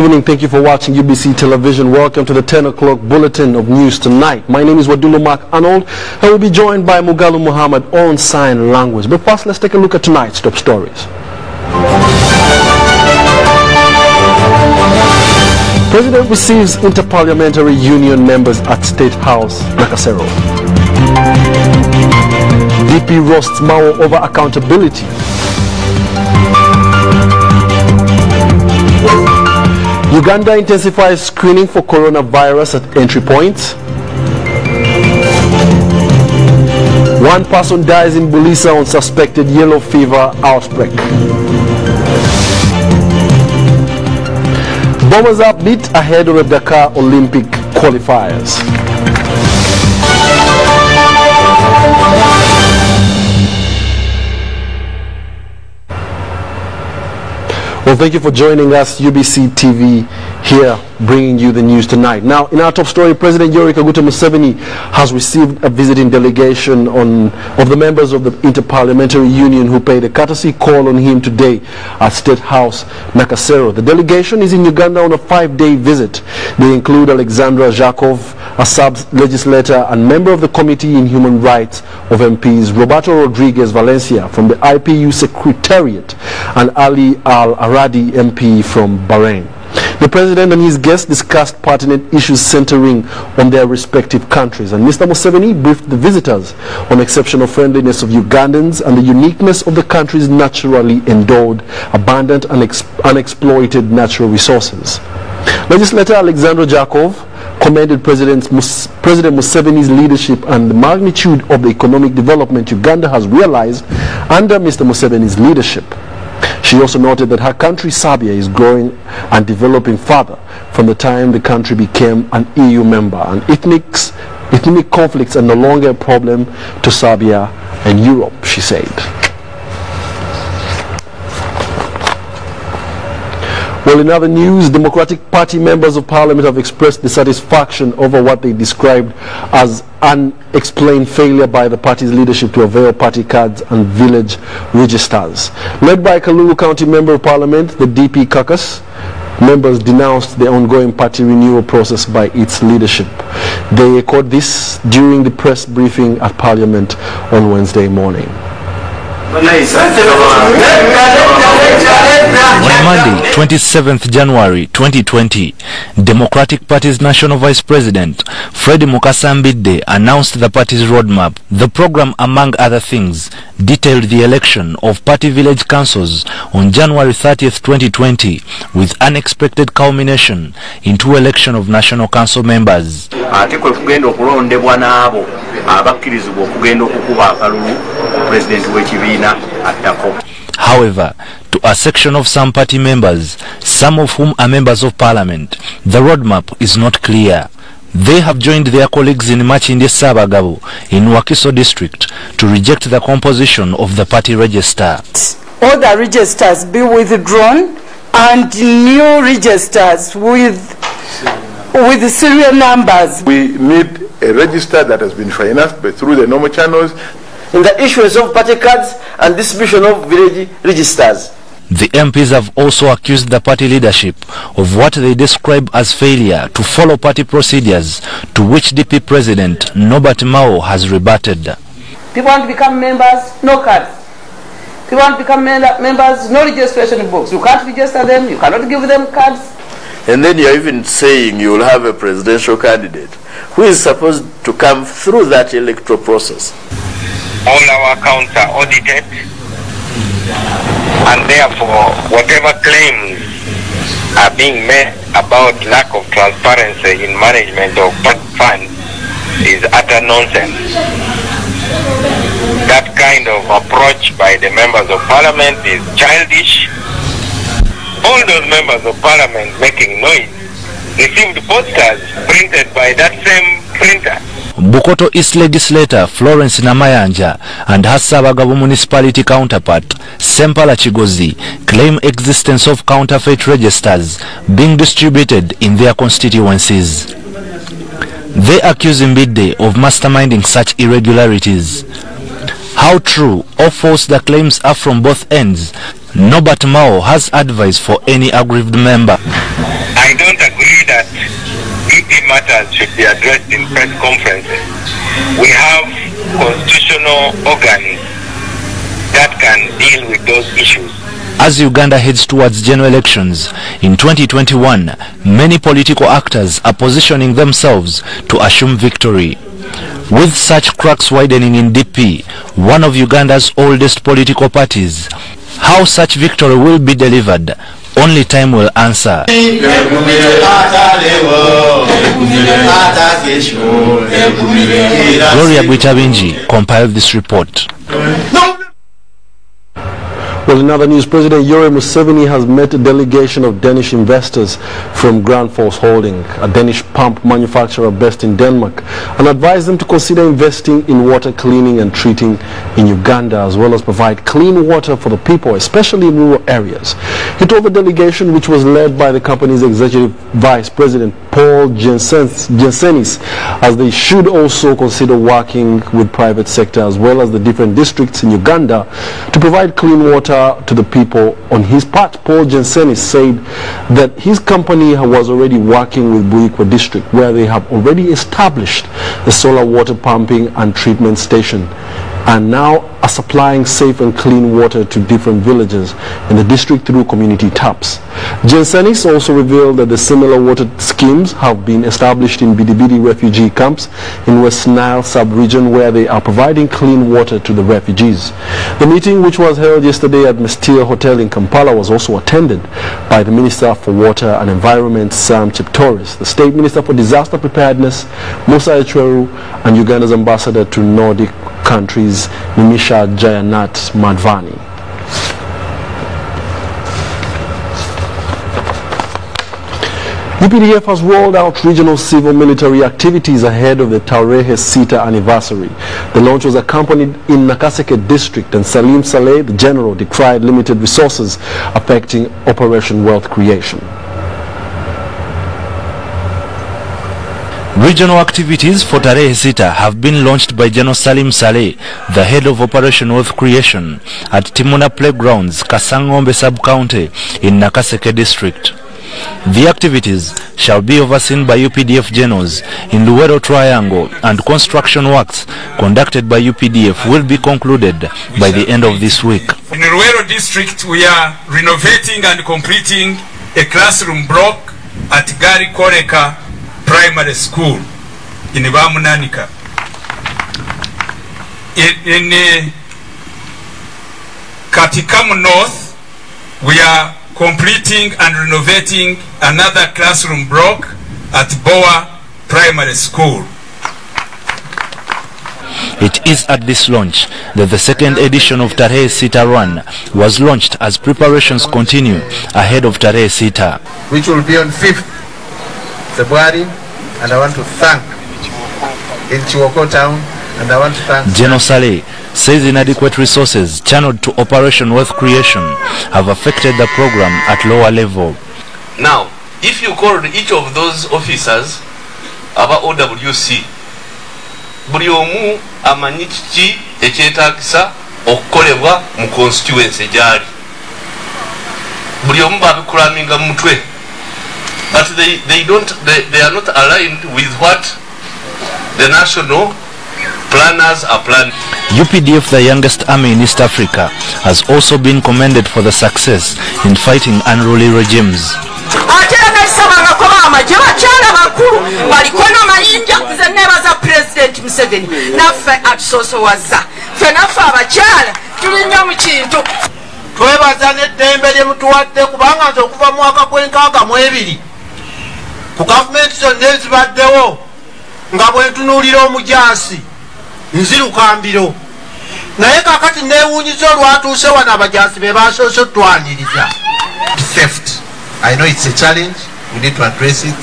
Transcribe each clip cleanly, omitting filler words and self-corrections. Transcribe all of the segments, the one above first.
Good evening. Thank you for watching UBC Television. Welcome to the 10 o'clock bulletin of news tonight. My name is Wadulo Mark Arnold and we'll be joined by Mugalu Muhammad on sign language. But first, let's take a look at tonight's top stories. President receives Interparliamentary Union members at State House, Nakasero. DP roasts Mao over accountability. Uganda intensifies screening for coronavirus at entry points. One person dies in Bulisa on suspected yellow fever outbreak. Bombers are beat ahead of the Dakar Olympic qualifiers. Well, thank you for joining us, UBC TV, here bringing you the news tonight. Now, in our top story, President Yoweri Kaguta Museveni has received a visiting delegation of the members of the Interparliamentary Union who paid a courtesy call on him today at State House, Nakasero. The delegation is in Uganda on a 5-day visit. They include Alexandra Jakov, a sub-legislator and member of the Committee in Human Rights of MPs, Roberto Rodriguez Valencia from the IPU Secretariat, and Ali Al-Aradi MP from Bahrain. The President and his guests discussed pertinent issues centering on their respective countries, and Mr. Museveni briefed the visitors on exceptional friendliness of Ugandans and the uniqueness of the country's naturally endowed, abundant and unexploited natural resources. Legislator Alexandra Jakov commended President Museveni's leadership and the magnitude of the economic development Uganda has realized under Mr. Museveni's leadership. She also noted that her country, Serbia, is growing and developing further from the time the country became an EU member, and ethnic conflicts are no longer a problem to Serbia and Europe, she said. Well, in other news, Democratic Party members of Parliament have expressed dissatisfaction over what they described as unexplained failure by the party's leadership to avail party cards and village registers. Led by Kalulu County Member of Parliament, the DP caucus, members denounced the ongoing party renewal process by its leadership. They echoed this during the press briefing at Parliament on Wednesday morning. On Monday, 27th January 2020, Democratic Party's National Vice President, Fred Mukasambidde, announced the party's roadmap. The program, among other things, detailed the election of party village councils on January 30th, 2020, with unexpected culmination into election of National Council members. However, to a section of some party members, some of whom are members of Parliament, the roadmap is not clear. They have joined their colleagues in Machinde Sabagabo in Wakiso district to reject the composition of the party register. All the registers be withdrawn and new registers with serial numbers. We need a register that has been financed through the normal channels. In the issuance of party cards and distribution of village registers. The MPs have also accused the party leadership of what they describe as failure to follow party procedures, to which DP President Norbert Mao has rebutted. People want to become members, no cards. People want to become members, no registration books. You can't register them, you cannot give them cards. And then you're even saying you will have a presidential candidate who is supposed to come through that electoral process. All our accounts are audited, and therefore whatever claims are being made about lack of transparency in management of funds is utter nonsense. That kind of approach by the members of Parliament is childish. All those members of Parliament making noise received posters printed by that same printer. Bukoto East legislator Florence Namayanja and her Sabagabo municipality counterpart Sempala Chigozi claim existence of counterfeit registers being distributed in their constituencies. They accuse Mbidde of masterminding such irregularities. How true or false the claims are from both ends, Norbert Mao has advice for any aggrieved member. I don't agree that EP matters should be addressed in press conferences. We have constitutional organs that can deal with those issues. As Uganda heads towards general elections in 2021, many political actors are positioning themselves to assume victory. With such cracks widening in DP, one of Uganda's oldest political parties, how such victory will be delivered, only time will answer. Gloria Bwitabinji compiled this report. Well, in other news, President Yoweri Museveni has met a delegation of Danish investors from Grand Force Holding, a Danish pump manufacturer based in Denmark, and advised them to consider investing in water cleaning and treating in Uganda, as well as provide clean water for the people, especially in rural areas. He told the delegation, which was led by the company's executive vice president, Paul Jensenis, as they should also consider working with private sector as well as the different districts in Uganda to provide clean water to the people. On his part, Paul Jensenis said that his company was already working with Buikwa district, where they have already established a solar water pumping and treatment station, and now are supplying safe and clean water to different villages in the district through community taps. Jensenis also revealed that the similar water schemes have been established in Bidibidi refugee camps in West Nile sub-region, where they are providing clean water to the refugees. The meeting, which was held yesterday at Mestia Hotel in Kampala, was also attended by the Minister for Water and Environment, Sam Cheptoris, the State Minister for Disaster Preparedness, Musa Echweru, and Uganda's Ambassador to Nordic countries, Nimisha Jayanat Madvani. UPDF has rolled out regional civil military activities ahead of the Tarehe Sita anniversary. The launch was accompanied in Nakaseke district, and Salim Saleh, the general, decried limited resources affecting Operation Wealth Creation. Regional activities for Tarehe Sita have been launched by General Salim Saleh, the head of Operation Wealth Creation, at Timuna Playgrounds, Kasangombe sub-county in Nakaseke district. The activities shall be overseen by UPDF generals in Luwero Triangle, and construction works conducted by UPDF will be concluded by the end of this week. In Luwero district, we are renovating and completing a classroom block at Gari Koreka Primary School in Bamunanika. In Katikamu North, we are completing and renovating another classroom block at Boa Primary School. It is at this launch that the second edition of Tarehe Sita Run was launched as preparations continue ahead of Tarehe Sita, which will be on 5th February, and I want to thank in Chiwoko town, and I want to thank General Saleh says inadequate resources channeled to Operation Wealth Creation have affected the program at lower level. Now, if you call each of those officers about OWC, buli omu amanyi kiki ekyetaagisa okukolebwa mu constituency gyali, buli omu babikulaminga mu mutwe, but they are not aligned with what the national planners are planning. UPDF, the youngest army in East Africa, has also been commended for the success in fighting unruly regimes. President Museveni naffe atusosowaza ffe naffe abakyala tulinnya mu kintu twebaza n'eddembe lye mutuwadde, kubanga nti okuva mu mwaka gw'enkaaga mu ebiri ku gavumenti zonna ezibaddewo nga bwe ntunuulira omujansi nzirukambiro, naye kakati neewuunyiza olwatuuse wano abajansi be basoose otwaniriza. Theft, I know it's a challenge, we need to address it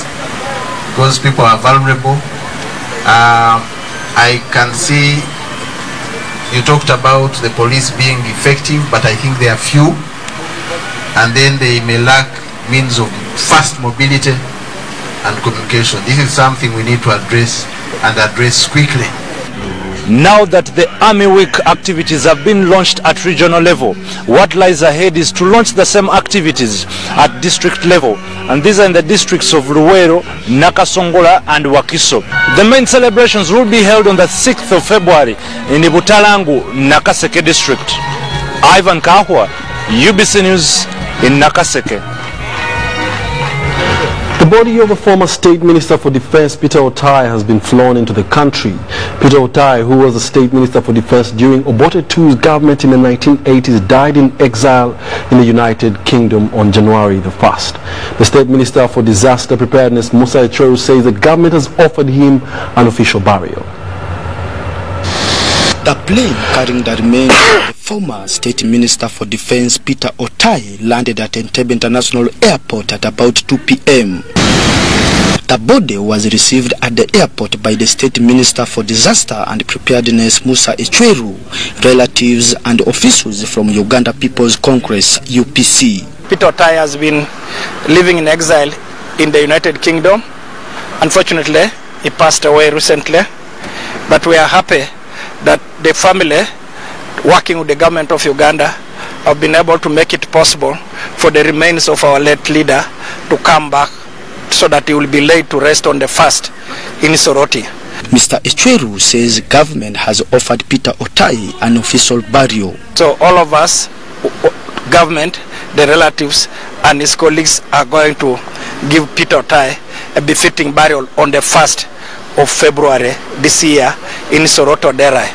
because people are vulnerable. I can see you talked about the police being effective, but I think they are few, and then they may lack means of fast mobility and communication. This is something we need to address, and address quickly. Now that the Army Week activities have been launched at regional level, what lies ahead is to launch the same activities at district level and these are in the districts of Luwero, Nakasongola and Wakiso. The main celebrations will be held on the 6th of February in Ibutalangu, Nakaseke district. Ivan Kahwa, UBC News in Nakaseke. The body of a former State Minister for Defense, Peter Otai, has been flown into the country. Peter Otai, who was the State Minister for Defense during Obote II's government in the 1980s, died in exile in the United Kingdom on January the 1st. The State Minister for Disaster Preparedness, Musa Echweru, says the government has offered him an official burial. The plane carrying the remains of the former State Minister for Defense Peter Otai landed at Entebbe International Airport at about 2 p.m. The body was received at the airport by the State Minister for Disaster and Preparedness Musa Echweru, relatives and officials from Uganda People's Congress UPC. Peter Otai has been living in exile in the United Kingdom. Unfortunately, he passed away recently, but we are happy that the family, working with the government of Uganda, have been able to make it possible for the remains of our late leader to come back so that he will be laid to rest on the 1st in Soroti. Mr. Echweru says government has offered Peter Otai an official burial. So all of us, government, the relatives and his colleagues are going to give Peter Otai a befitting burial on the 1st of February this year in Soroto Derai.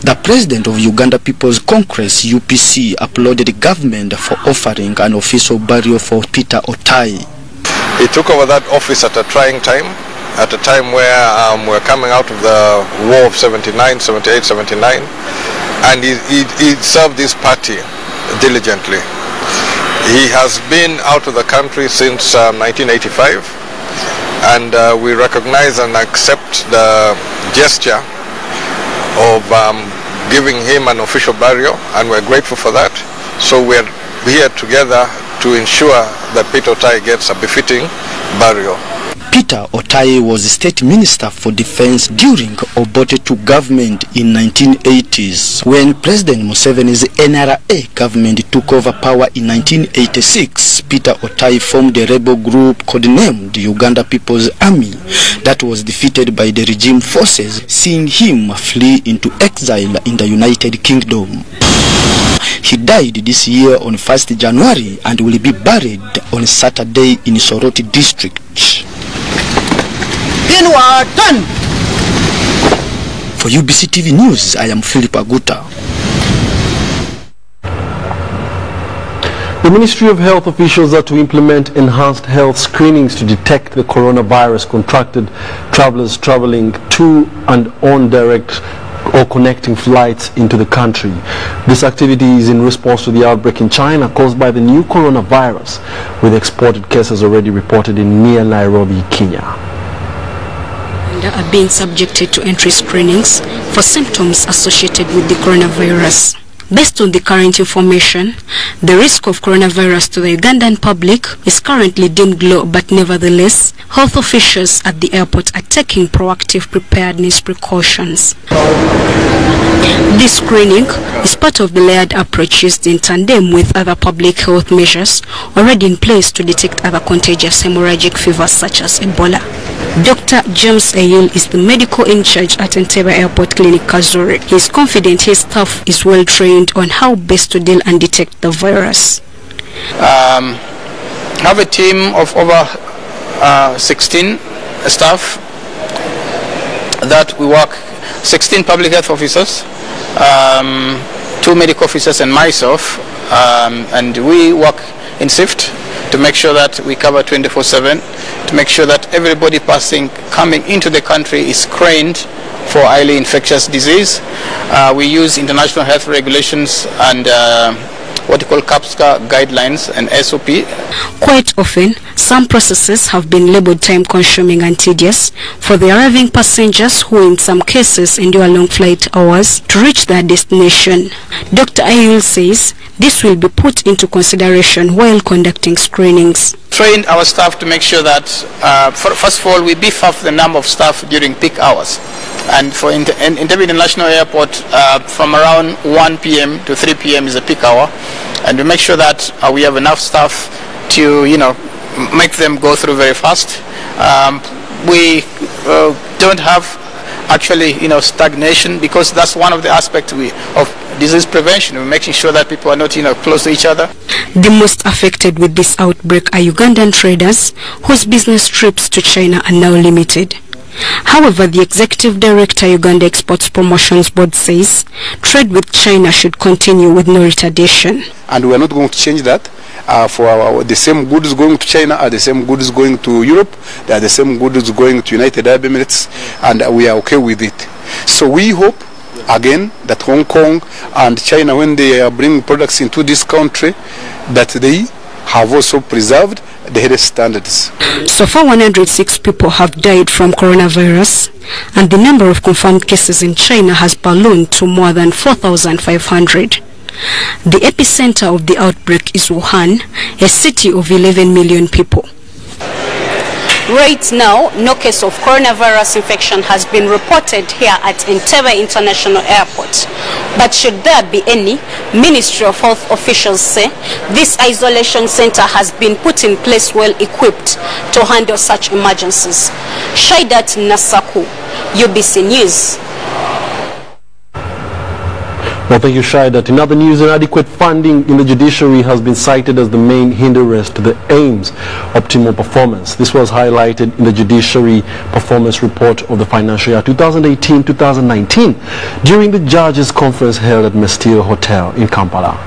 The President of Uganda People's Congress UPC applauded the government for offering an official burial for Peter Otai. He took over that office at a trying time, at a time where we're coming out of the war of 78, 79, and he served this party diligently. He has been out of the country since 1985. And we recognize and accept the gesture of giving him an official burial, and we're grateful for that. So we're here together to ensure that Peter Otai gets a befitting burial. Peter Otai was State Minister for Defense during Obote II government in 1980s. When President Museveni's NRA government took over power in 1986, Peter Otai formed a rebel group codenamed the Uganda People's Army that was defeated by the regime forces, seeing him flee into exile in the United Kingdom. He died this year on 1st January and will be buried on Saturday in Soroti district. For UBC TV News, I am Philip Aguta. The Ministry of Health officials are to implement enhanced health screenings to detect the coronavirus contracted travelers traveling to and on direct or connecting flights into the country. This activity is in response to the outbreak in China caused by the new coronavirus, with exported cases already reported in near Nairobi, Kenya. Are being subjected to entry screenings for symptoms associated with the coronavirus. Based on the current information, the risk of coronavirus to the Ugandan public is currently deemed low, but nevertheless, health officials at the airport are taking proactive preparedness precautions. This screening is part of the layered approach used in tandem with other public health measures already in place to detect other contagious hemorrhagic fevers such as Ebola. Dr. James Ayil is the medical in charge at Entebbe Airport Clinic Kazuri. He is confident his staff is well trained on how best to deal and detect the virus. Have a team of over 16 staff that we work, 16 public health officers, 2 medical officers and myself, and we work in shift to make sure that we cover 24/7, to make sure that everybody coming into the country is screened for highly infectious disease. We use international health regulations and what you call CAPSCA guidelines and SOP. Quite often, some processes have been labeled time-consuming and tedious for the arriving passengers who in some cases endure long flight hours to reach their destination. Dr. Ayil says this will be put into consideration while conducting screenings. Trained our staff to make sure that, first of all, we beef up the number of staff during peak hours. And for Entebbe International Airport, from around 1 p.m. to 3 p.m. is a peak hour. And we make sure that we have enough staff to, make them go through very fast. We don't have actually, stagnation, because that's one of the aspects of disease prevention. We're making sure that people are not, close to each other. The most affected with this outbreak are Ugandan traders whose business trips to China are now limited. However, the Executive Director, Uganda Exports Promotions Board, says trade with China should continue with no retardation. And we are not going to change that. The same goods going to China are the same goods going to Europe. They are the same goods going to United Arab Emirates, and we are okay with it. So we hope, again, that Hong Kong and China, when they bring products into this country, that they have also preserved the health standards. So far, 106 people have died from coronavirus, and the number of confirmed cases in China has ballooned to more than 4,500. The epicenter of the outbreak is Wuhan, a city of 11 million people. Right now, no case of coronavirus infection has been reported here at Entebbe International Airport. But should there be any, Ministry of Health officials say this isolation center has been put in place well equipped to handle such emergencies. Shaidat Nasaku, UBC News. Well, thank you, Shaidat. In other news, inadequate funding in the judiciary has been cited as the main hindrance to the AIM's optimal performance. This was highlighted in the Judiciary Performance Report of the financial year 2018-2019 during the Judges' Conference held at Mestio Hotel in Kampala.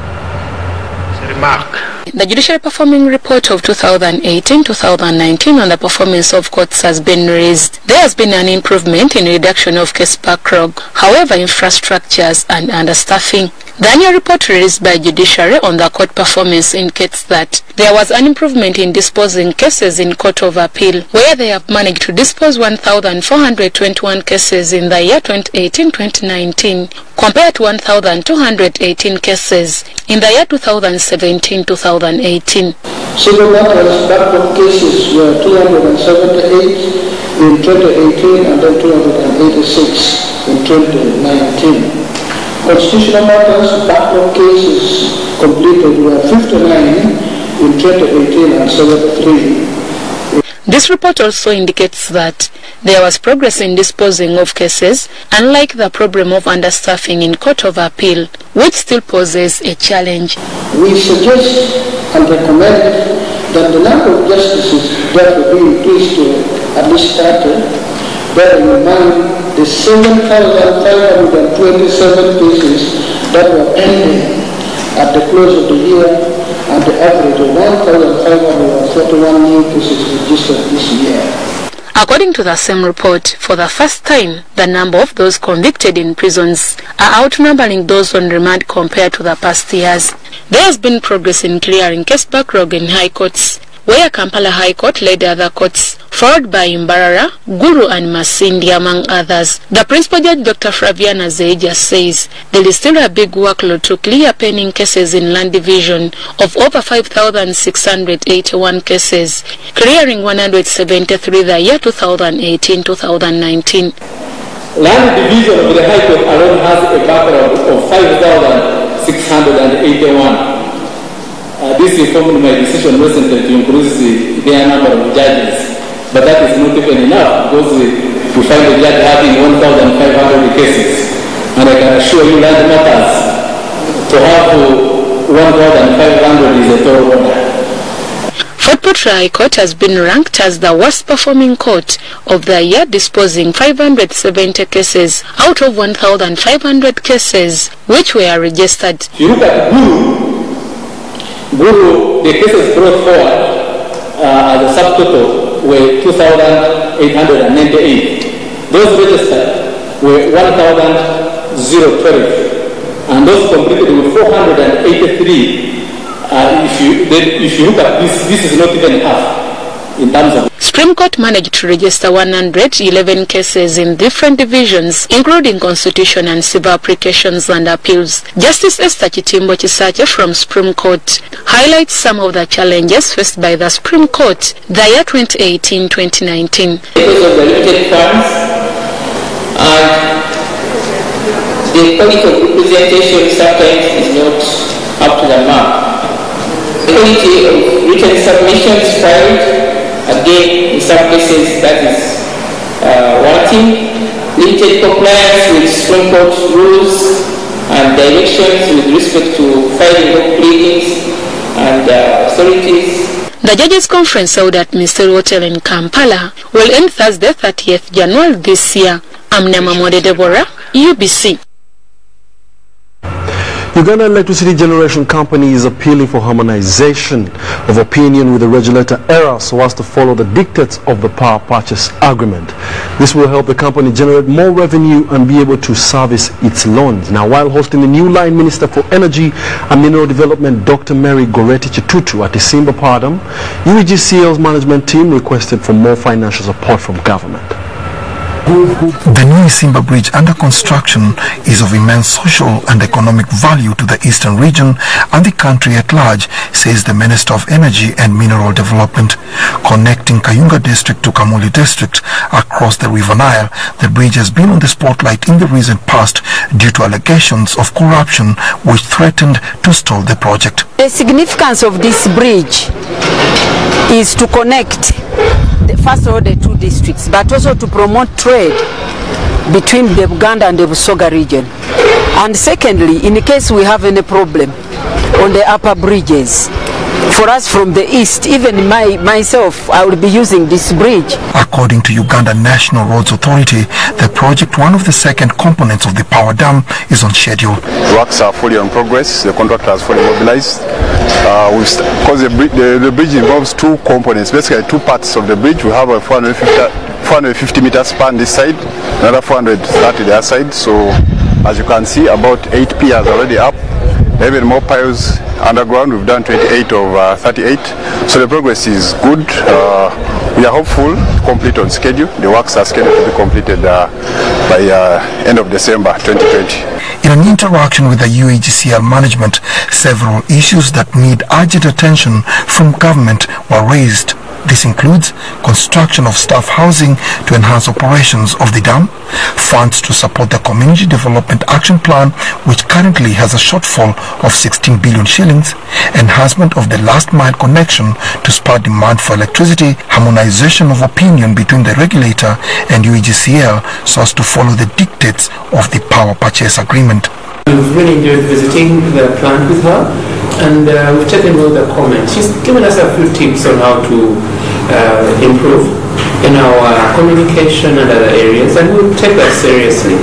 The Judiciary Performing Report of 2018-2019 on the performance of courts has been raised. There has been an improvement in reduction of case backlog. However, infrastructures and understaffing. The annual report released by Judiciary on the court performance indicates that there was an improvement in disposing cases in Court of Appeal, where they have managed to dispose 1,421 cases in the year 2018-2019, compared to 1,218 cases in the year 2017-2018. Civil matters backlog cases were 278 in 2018 and then 286 in 2019. Constitutional matters backlog cases completed were 59 in 2018 and 73. This report also indicates that there was progress in disposing of cases, unlike the problem of understaffing in Court of Appeal, which still poses a challenge. We suggest and recommend that the number of justices that will be increased to at least 30, bearing in mind the 7,527 cases that were pending at the close of the year and the average of 1,541 new cases registered this year. According to the same report, for the first time, the number of those convicted in prisons are outnumbering those on remand compared to the past years. There has been progress in clearing case backlog in high courts, where Kampala High Court led other courts, followed by Mbarara, Gulu and Masindi, among others. The Principal Judge, Dr. Flaviana Zeija, says there is still a big workload to clear pending cases in Land Division of over 5,681 cases, clearing 173 the year 2018-2019. Land Division of the High Court alone has a backlog of 5,681. This informed my decision recently to increase their number of judges, but that is not even enough because we find the judge having 1,500 cases, and I can assure you land matters to have 1,500 is a tall order. Fort Portal High Court has been ranked as the worst performing court of the year, disposing 570 cases out of 1,500 cases which were registered. If you look at Guru, the cases brought forward as a subtotal were 2,898. Those registered were 1,012, and those completed were 483. If you look at this is not even half in terms of. Supreme Court managed to register 111 cases in different divisions, including constitution and civil applications and appeals. Justice Esther Chitimbo Chisache from Supreme Court highlights some of the challenges faced by the Supreme Court the year 2018-2019. Because of the limited funds and the quality of representation sometimes is not up to the mark. quality of written submissions filed, again, in some cases that is wanting. Limited compliance with Supreme Court rules and directions with respect to filing of pleadings and authorities. The Judges' Conference held at Ministerial Hotel in Kampala will end Thursday, 30th January this year. I'm Namamode Deborah, UBC. Uganda Electricity Generation Company is appealing for harmonization of opinion with the regulator ERA so as to follow the dictates of the power purchase agreement. This will help the company generate more revenue and be able to service its loans. Now, while hosting the new line Minister for Energy and Mineral Development, Dr. Mary Goretti Chitutu at Isimba Padam, UEGCL's management team requested for more financial support from government. The new Isimba Bridge under construction is of immense social and economic value to the eastern region and the country at large, says the Minister of Energy and Mineral Development. Connecting Kayunga district to Kamuli district across the River Nile, the bridge has been on the spotlight in the recent past due to allegations of corruption which threatened to stall the project. The significance of this bridge is to connect first of all the two districts, but also to promote trade between the Buganda and the Busoga region. And secondly, in case we have any problem on the upper bridges, for us from the east, even myself, I will be using this bridge. According to Uganda National Roads Authority, the project, one of the second components of the power dam, is on schedule. Works are fully on progress. The contractor has fully mobilized. Because the bridge involves two components, basically two parts of the bridge. We have a 450 meter span this side, another 430 the other side. So as you can see, about 8 piers already up. Even more piles underground. We've done 28 of 38. So the progress is good. We are hopeful to complete on schedule. The works are scheduled to be completed by end of December 2020. In an interaction with the UEGCL management, several issues that need urgent attention from government were raised. This includes construction of staff housing to enhance operations of the dam, funds to support the Community Development Action Plan, which currently has a shortfall of 16 billion shillings, enhancement of the last mile connection to spur demand for electricity, harmonization of opinion between the regulator and UEGCL so as to follow the dictates of the power purchase agreement. We've really enjoyed visiting the plant with her, and we've taken all the comments. She's given us a few tips on how to improve in our communication and other areas, and we'll take that seriously.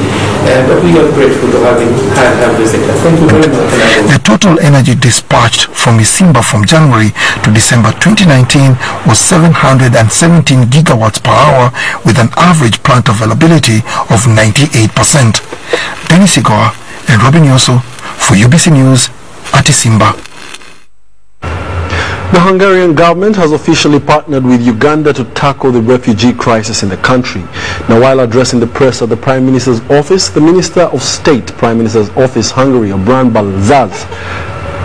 But we are grateful to having had her visit. Thank you very much. The total energy dispatched from Isimba from January to December 2019 was 717 gigawatts per hour, with an average plant availability of 98%. Dennis Igoa and Robin Yoso for UBC News at Isimba. The Hungarian government has officially partnered with Uganda to tackle the refugee crisis in the country. Now, while addressing the press at the Prime Minister's office, the Minister of State, Prime Minister's Office, Hungary, Obran Balzaz,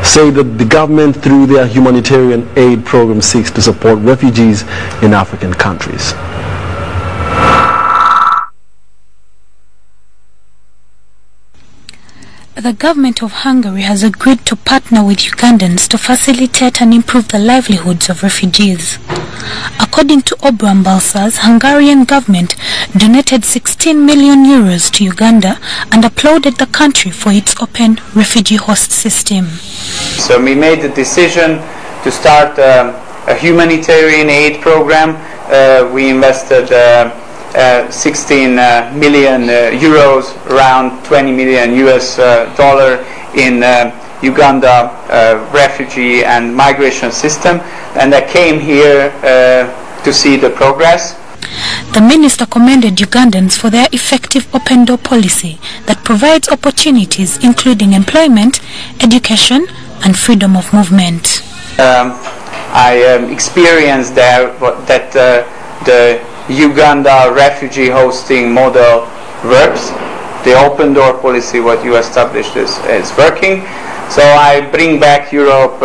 said that the government, through their humanitarian aid program, seeks to support refugees in African countries. The government of Hungary has agreed to partner with Ugandans to facilitate and improve the livelihoods of refugees. According to Obran Balzaz, Hungarian government donated 16 million euros to Uganda and applauded the country for its open refugee host system. So we made the decision to start a humanitarian aid program. We invested 16 million euros, around 20 million US dollar in Uganda refugee and migration system, and I came here to see the progress. The minister commended Ugandans for their effective open door policy that provides opportunities including employment, education and freedom of movement. I experienced there that the Uganda refugee hosting model works. The open door policy what you established is working. So I bring back Europe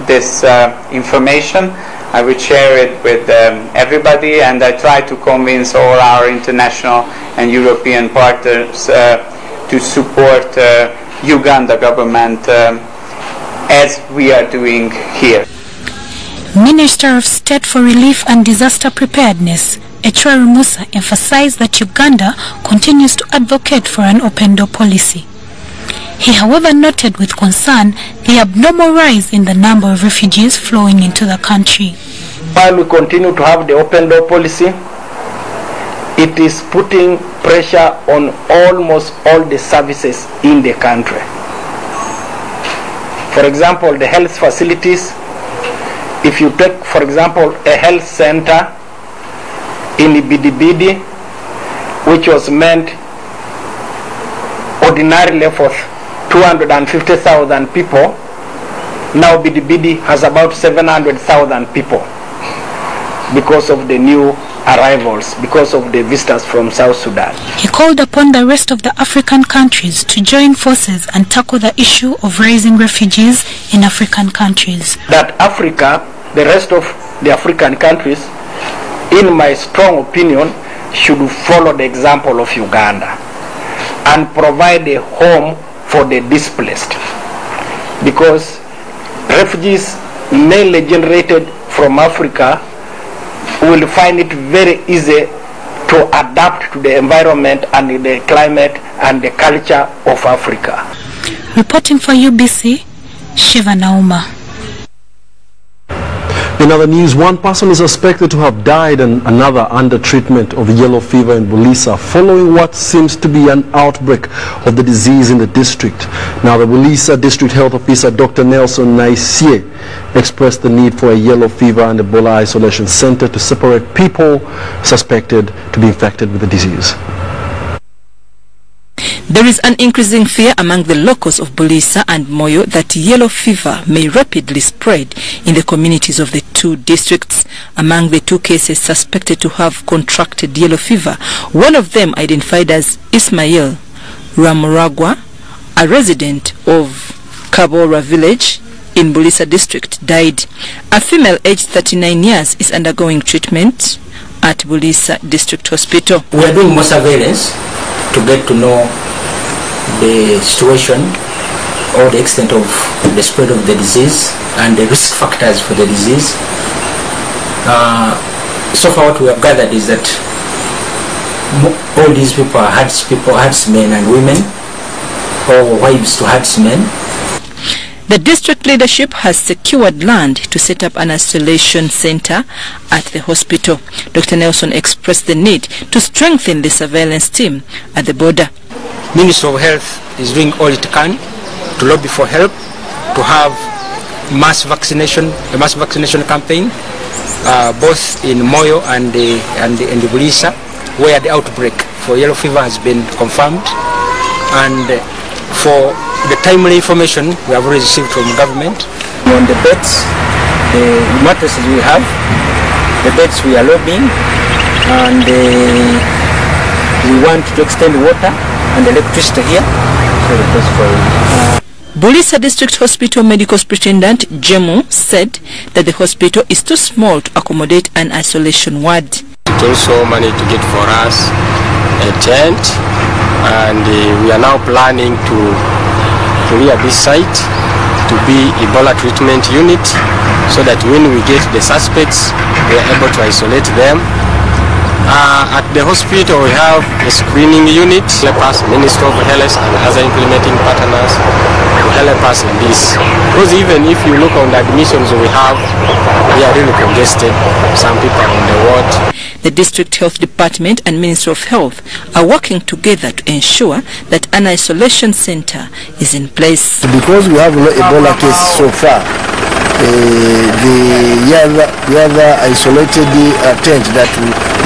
this information. I will share it with everybody, and I try to convince all our international and European partners to support Uganda government as we are doing here. Minister of State for Relief and Disaster Preparedness, Echweru Musa, emphasized that Uganda continues to advocate for an open-door policy. He, however, noted with concern the abnormal rise in the number of refugees flowing into the country. While we continue to have the open-door policy, it is putting pressure on almost all the services in the country. For example, the health facilities. If you take, for example, a health center in Bidibidi, which was meant ordinarily for 250,000 people, now Bidibidi has about 700,000 people because of the new arrivals, because of the visitors from South Sudan. He called upon the rest of the African countries to join forces and tackle the issue of raising refugees in African countries. That Africa, the rest of the African countries, in my strong opinion, should follow the example of Uganda and provide a home for the displaced, because refugees mainly generated from Africa will find it very easy to adapt to the environment and the climate and the culture of Africa. Reporting for UBC, Shiva Nauma. In other news, one person is suspected to have died and another under treatment of yellow fever in Bulisa following what seems to be an outbreak of the disease in the district. Now, the Bulisa District Health Officer, Dr. Nelson Naisie, expressed the need for a yellow fever and Ebola isolation center to separate people suspected to be infected with the disease. There is an increasing fear among the locals of Bulisa and Moyo that yellow fever may rapidly spread in the communities of the two districts. Among the two cases suspected to have contracted yellow fever, one of them identified as Ismail Ramuragwa, a resident of Kabora village in Bulisa district, died. A female aged 39 years is undergoing treatment at Bulisa District Hospital. We are doing more surveillance to get to know the situation or the extent of the spread of the disease and the risk factors for the disease. So far what we have gathered is that all these people are herdsmen and women, or wives to herdsmen. The district leadership has secured land to set up an isolation center at the hospital. Dr. Nelson expressed the need to strengthen the surveillance team at the border. Ministry of Health is doing all it can to lobby for help, to have a mass vaccination campaign, both in Moyo and the Bulisa, where the outbreak for yellow fever has been confirmed. And for the timely information we have already received from government. On the beds, the mattresses we have, the beds we are lobbying, and we want to extend water and electricity here. Bulisa District Hospital Medical Superintendent Jemu said that the hospital is too small to accommodate an isolation ward. It also managed to get for us a tent, and we are now planning to clear this site to be Ebola treatment unit, so that when we get the suspects, we are able to isolate them. At the hospital we have a screening unit, help us, Ministry of Health and other implementing partners to help us in this. Because even if you look on the admissions we have, we are really congested, some people on the ward. The District Health Department and Ministry of Health are working together to ensure that an isolation center is in place. Because we have no Ebola cases so far, the other isolated tent that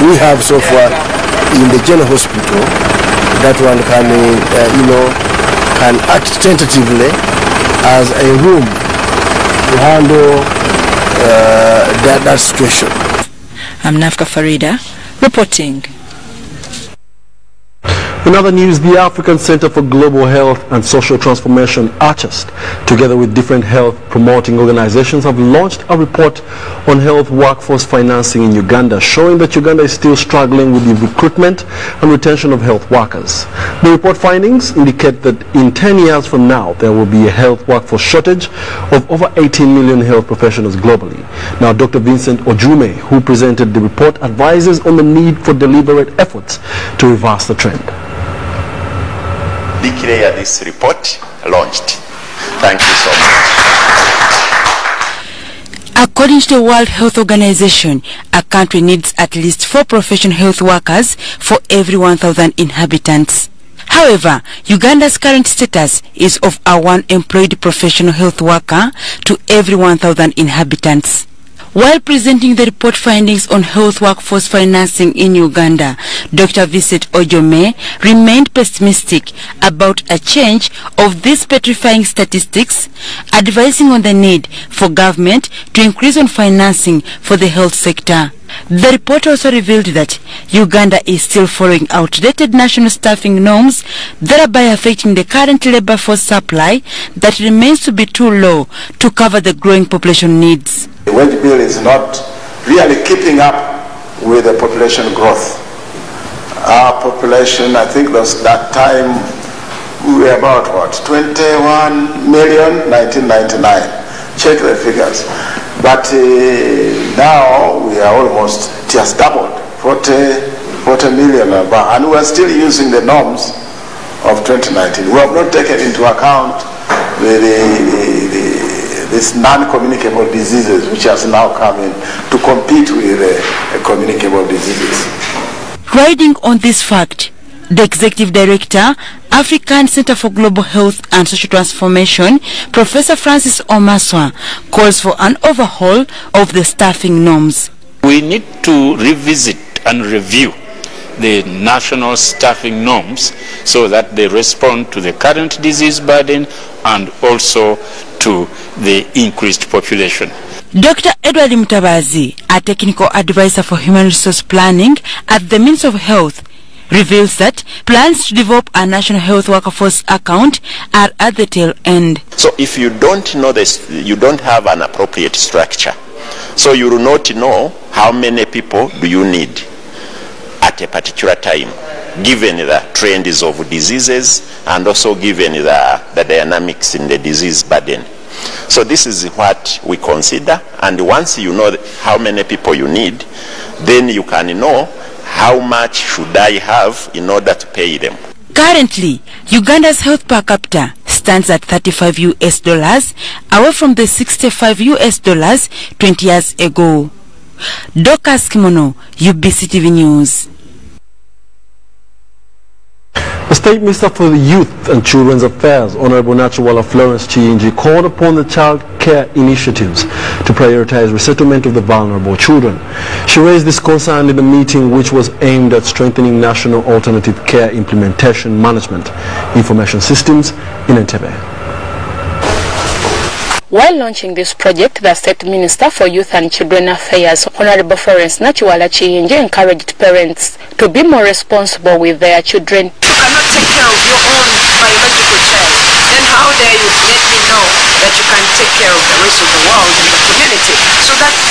we have so far in the general hospital, that one can, can act tentatively as a room to handle that situation. I'm Nafka Farida reporting. In other news, the African Center for Global Health and Social Transformation, ACHEST, together with different health promoting organizations, have launched a report on health workforce financing in Uganda, showing that Uganda is still struggling with the recruitment and retention of health workers. The report findings indicate that in 10 years from now, there will be a health workforce shortage of over 18 million health professionals globally. Now, Dr. Vincent Ojume, who presented the report, advises on the need for deliberate efforts to reverse the trend. Declare this report launched. Thank you so much. According to the World Health Organization, a country needs at least 4 professional health workers for every 1,000 inhabitants. However, Uganda's current status is of a 1 employed professional health worker to every 1,000 inhabitants. While presenting the report findings on health workforce financing in Uganda, Dr. Vincent Ojume remained pessimistic about a change of these petrifying statistics, advising on the need for government to increase on financing for the health sector. The report also revealed that Uganda is still following outdated national staffing norms, thereby affecting the current labor force supply that remains to be too low to cover the growing population needs. The wage bill is not really keeping up with the population growth. Our population, I think that time we were about what, 21 million, 1999. Check the figures. But now we are almost just doubled, 40 million, and we are still using the norms of 2019. We have not taken into account these non-communicable diseases which has now come in to compete with communicable diseases. Riding on this fact, the Executive Director, African Center for Global Health and Social Transformation, Professor Francis Omaswa, calls for an overhaul of the staffing norms. We need to revisit and review the national staffing norms so that they respond to the current disease burden and also to the increased population. Dr. Edward Mutabazi, a technical advisor for human resource planning at the Ministry of Health, reveals that plans to develop a national health workforce account are at the tail end. So if you don't know this, you don't have an appropriate structure. So you will not know how many people do you need at a particular time, given the trends of diseases and also given the dynamics in the disease burden. So this is what we consider, and once you know how many people you need, then you can know how much should I have in order to pay them. Currently, Uganda's health per capita stands at $35 away from the $65 20 years ago. Dorcas Kimono, UBC TV News. The State Minister for the Youth and Children's Affairs, Honorable Nachiwala Florence Chiyinji, called upon the child care initiatives to prioritize resettlement of the vulnerable children. She raised this concern in the meeting which was aimed at strengthening national alternative care implementation management information systems in Entebbe. While launching this project, the State Minister for Youth and Children Affairs, Honorable Florence Nachiwala Chiyinji, encouraged parents to be more responsible with their children. You cannot take care of your own biological child, then how dare you let me know that you can take care of the rest of the world and the community?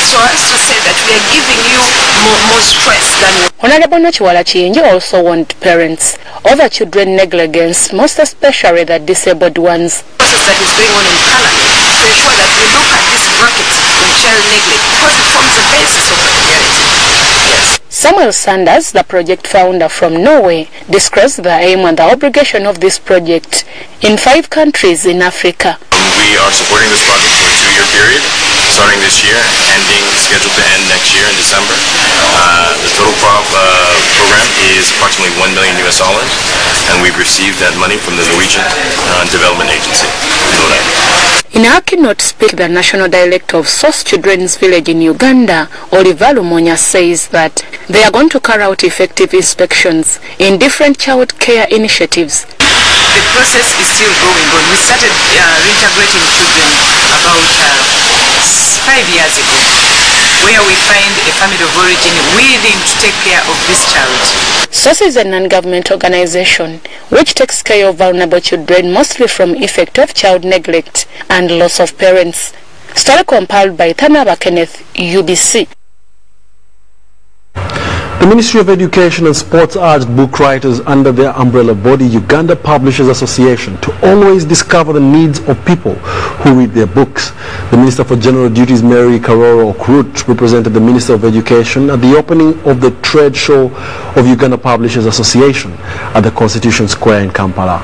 So as to say that we are giving you more stress than... Honorable Nachiwala Chiyinji also warned parents over children negligence, most especially the disabled ones. The process that is going on in Parliament to ensure that we look at this bracket of child neglect because it forms the basis of the community. Yes. Samuel Sanders, the project founder from Norway, describes the aim and the obligation of this project in 5 countries in Africa. We are supporting this project for a 2-year period, starting this year, scheduled to end next year in December. The total program is approximately $1 million, and we've received that money from the Norwegian Development Agency. In her keynote speech, the National Director of Source Children's Village in Uganda, Oliver Lumonya, says that they are going to carry out effective inspections in different child care initiatives. The process is still going on. We started reintegrating children about 5 years ago. where we find a family of origin willing to take care of this child. SOS is a non-government organization which takes care of vulnerable children, mostly from effect of child neglect and loss of parents. Story compiled by Tanaba Kenneth, UBC. The Ministry of Education and Sports urged book writers under their umbrella body, Uganda Publishers Association, to always discover the needs of people who read their books. The Minister for General Duties, Mary Karoro Okrut, represented the Minister of Education at the opening of the trade show of Uganda Publishers Association at the Constitution Square in Kampala.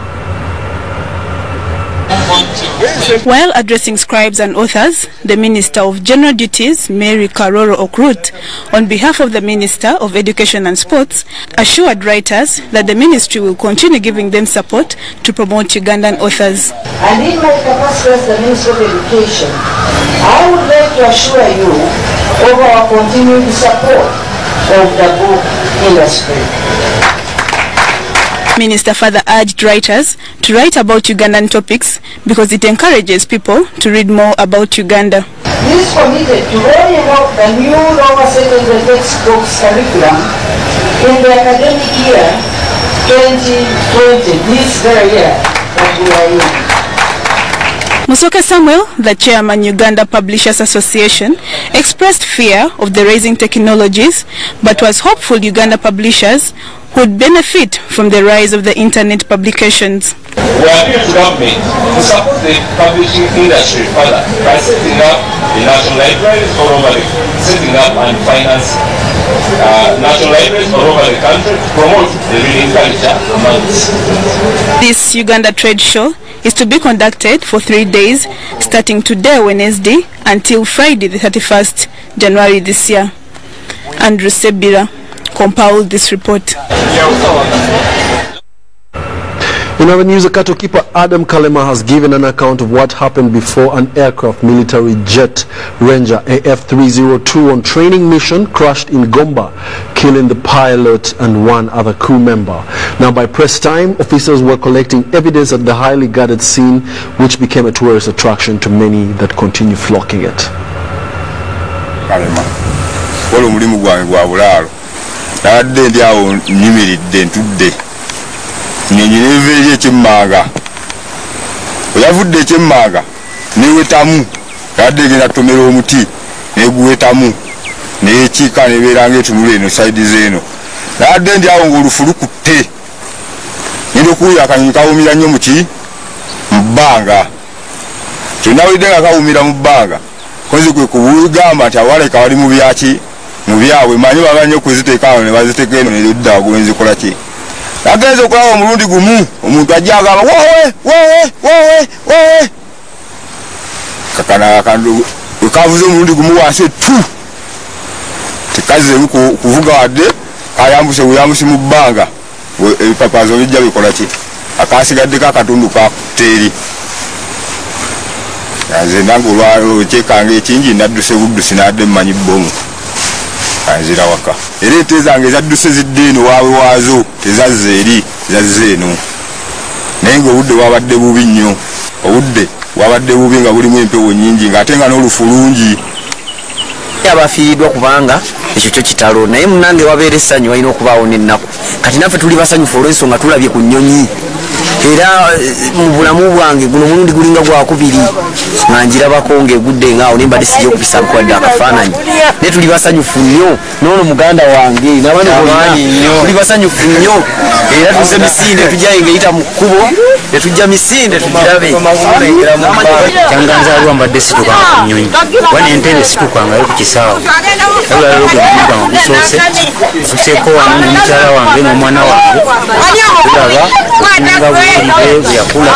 While addressing scribes and authors, the Minister of General Duties, Mary Karoro Okrut, on behalf of the Minister of Education and Sports, assured writers that the ministry will continue giving them support to promote Ugandan authors. And in my capacity as the Minister of Education, I would like to assure you of our continued support of the book industry. Minister further urged writers to write about Ugandan topics because it encourages people to read more about Uganda. This is committed to rolling out the new lower secondary textbooks curriculum in the academic year 2020, this very year that we are in. Musoke Samuel, the chairman Uganda Publishers Association, expressed fear of the rising technologies but was hopeful Uganda publishers would benefit from the rise of the internet publications. We are appealing to government to support the publishing industry further by setting up the national libraries all over setting up and finance national libraries all over the country to promote the reading culture among us. This Uganda trade show is to be conducted for 3 days, starting today, Wednesday, until Friday, the 31st January this year. Andrew Sebira compiled this report. In other news, Akato keeper Adam Kalema has given an account of what happened before an aircraft military jet Ranger AF302 on training mission crashed in Gomba, killing the pilot and one other crew member. Now, by press time, officers were collecting evidence at the highly guarded scene, which became a tourist attraction to many that continue flocking it. Nyinyive chimanga oyavudde chimanga niwetamu kadde gina tomero omuti neguwetamu nechika neberanga etunule eno side zeno nadde ndi awo ngolufulu kutte nindo kuya akanyika umira nnyo muki mbanga tunawide akawumira mu bbanga kozi kwe kubugamba ati awaleka wali mu byaki mu byawe manyi baganye kuziteekawo ne baziteekeno ne ludda gwenzi kola ki agenze okulawa omulundi gumu omuntu ajja agamba wowe kakana akandu wekavuze omulundi gumu wansi tu tekazeemu kuvuga wadde kayambuse buyambusi mu bbanga ebipapazo bijja bikola ki akasigaddeko akatundu kakuteeri nze nange olwalo kyekanga ekingi nadduse buddusi nadde mmanyi bbomu anzira waka era ente zange ezadduse zidde eno waawe waazo tezazze eri zazze eno naye ng'obudde bwabadde bubi nnyo obudde bwabadde bubi nga bulimu empewo nnyingi ng'ate nga n'olufu lungi abafiiriddwa kubanga ekyo kyo kitalo naye munange wabeera essanyu walina okubaawo n'ennaku kati naffe tuli basanyufu olw'ensonga tulabye ku nnyonyi era mu bulamu bwange guno mulundi gulinga gwakubiri nga njirabako ng'egudde ngaawo naye mbadde sijja okubisa nkwadde akafaananyi naye tuli basanyufu nnyo n'ono muganda wange tuli basanyufu nnyo era tuzze misinde tujjayo ng'eyita mu kkubo ne tujja misinde tugirabe kyanganzaalwa mbadde situkanga ku nnyonyi kuba n'entende situkangayo ku kisaawe olwaliro gwemuga nga gusoose tuseeko wano n'omukyala wange n'omwana wange tulaba nga bwulire bwe yakula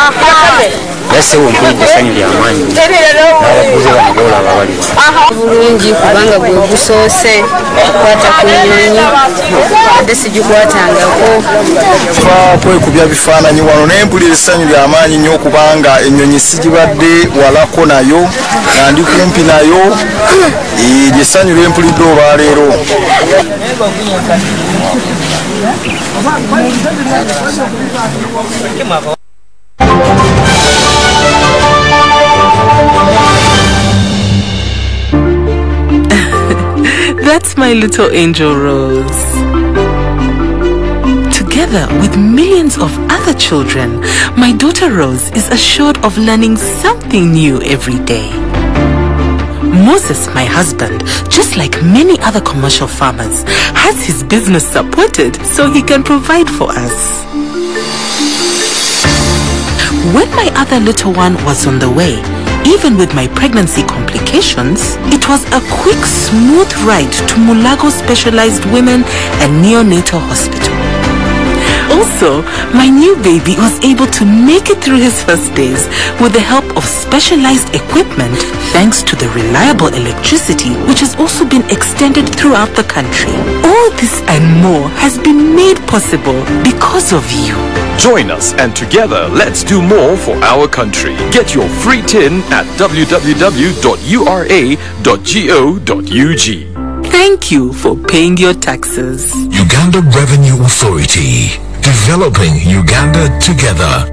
yasewo mpulidde essanyu ly'amaanyi n'abaguze bano boolaba baliwo bulungi kubanga gwe gusoose kukwata ku nnyonyi adde sigikwatangako kwekubya bifaananyi wano naye mpulira essanyu ly'amaanyi nnyo kubanga ennyonyi sigibadde walako nayo nga ndi kumpi nayo lyessanyu lyempulidde olwaleero That's my little angel Rose. Together with millions of other children, my daughter Rose is assured of learning something new every day. Moses, my husband, just like many other commercial farmers, has his business supported so he can provide for us. When my other little one was on the way, even with my pregnancy complications, it was a quick, smooth ride to Mulago Specialized Women and Neonatal Hospital. Also, my new baby was able to make it through his first days with the help of specialized equipment thanks to the reliable electricity which has also been extended throughout the country. All this and more has been made possible because of you. Join us and together let's do more for our country. Get your free tin at www.ura.go.ug. Thank you for paying your taxes. Uganda Revenue Authority. Developing Uganda together.